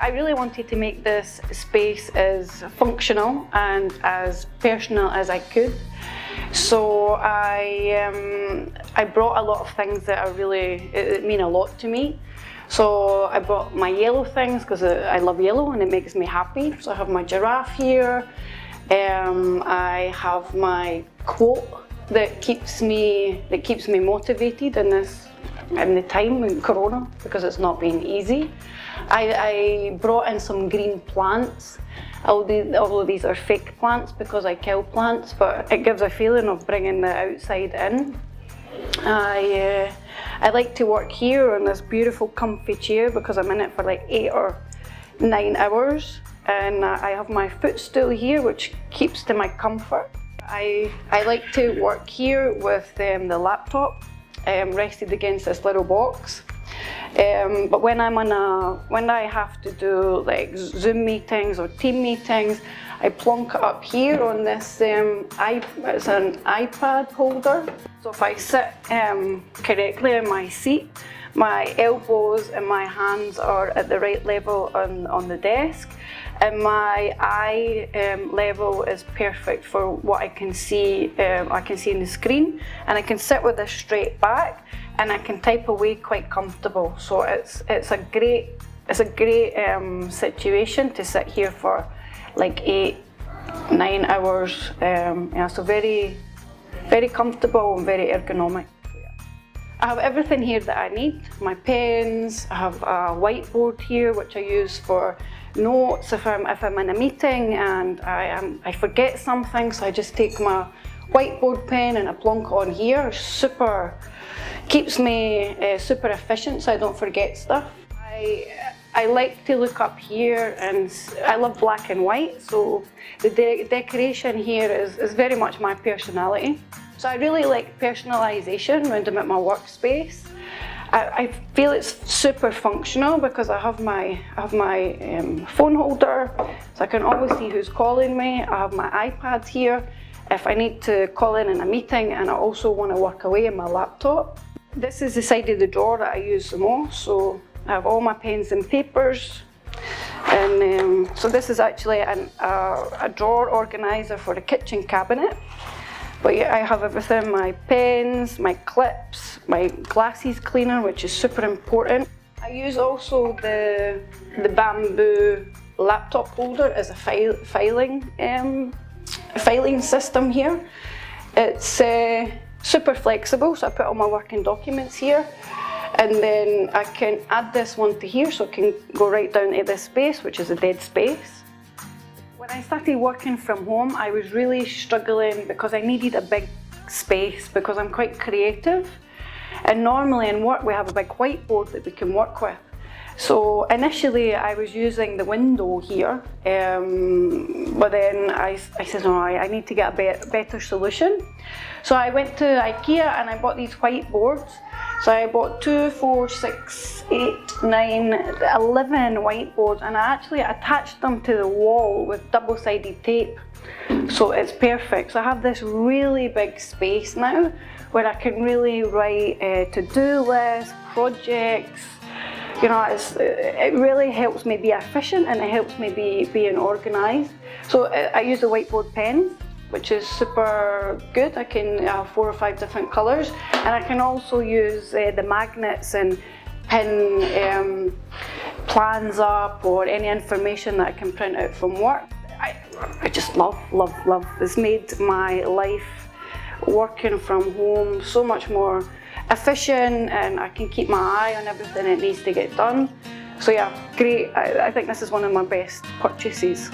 I really wanted to make this space as functional and as personal as I could. So I brought a lot of things that are really mean a lot to me. So I brought my yellow things because I love yellow and it makes me happy. So I have my giraffe here. I have my quote that keeps me motivated in the time in Corona, because it's not been easy. I brought in some green plants. Although these are fake plants because I kill plants, but it gives a feeling of bringing the outside in. I like to work here on this beautiful comfy chair because I'm in it for like 8 or 9 hours, and I have my footstool here which keeps to my comfort. I like to work here with the laptop rested against this little box. But when I have to do like Zoom meetings or team meetings, I plonk it up here on this, it's an iPad holder. So if I sit correctly in my seat, my elbows and my hands are at the right level on the desk, and my eye level is perfect for what I can see in the screen, and I can sit with this straight back and I can type away quite comfortable. So it's a great situation to sit here for like 8-9 hours. Yeah, so very comfortable and very ergonomic. I have everything here that I need. My pens, I have a whiteboard here which I use for notes if I'm in a meeting and I forget something, so I just take my whiteboard pen and I plonk on here. Keeps me super efficient so I don't forget stuff. I like to look up here, and I love black and white, so the decoration here is very much my personality. So I really like personalisation when I'm at my workspace. I feel it's super functional because I have my phone holder, so I can always see who's calling me. I have my iPad here if I need to call in a meeting, and I also want to work away on my laptop. This is the side of the drawer that I use the most, so I have all my pens and papers. And so this is actually a drawer organizer for the kitchen cabinet. But yeah, I have everything, my pens, my clips, my glasses cleaner, which is super important. I use also the bamboo laptop holder as a filing system here. It's super flexible, so I put all my working documents here, and then I can add this one to here, so it can go right down to this space, which is a dead space. When I started working from home, I was really struggling because I needed a big space because I'm quite creative, and normally in work we have a big whiteboard that we can work with. So initially I was using the window here, but then I said no, I need to get a better solution. So I went to IKEA and I bought these whiteboards. So I bought 2, 4, 6, 8, 9, 11 whiteboards, and I actually attached them to the wall with double-sided tape. So it's perfect. So I have this really big space now where I can really write to-do lists, projects. You know, it really helps me be efficient, and it helps me being organised. So I use the whiteboard pens, which is super good. I can have 4 or 5 different colours, and I can also use the magnets and pin plans up or any information that I can print out from work. I just love. It's made my life working from home so much more efficient, and I can keep my eye on everything that needs to get done. So yeah, great. I think this is one of my best purchases.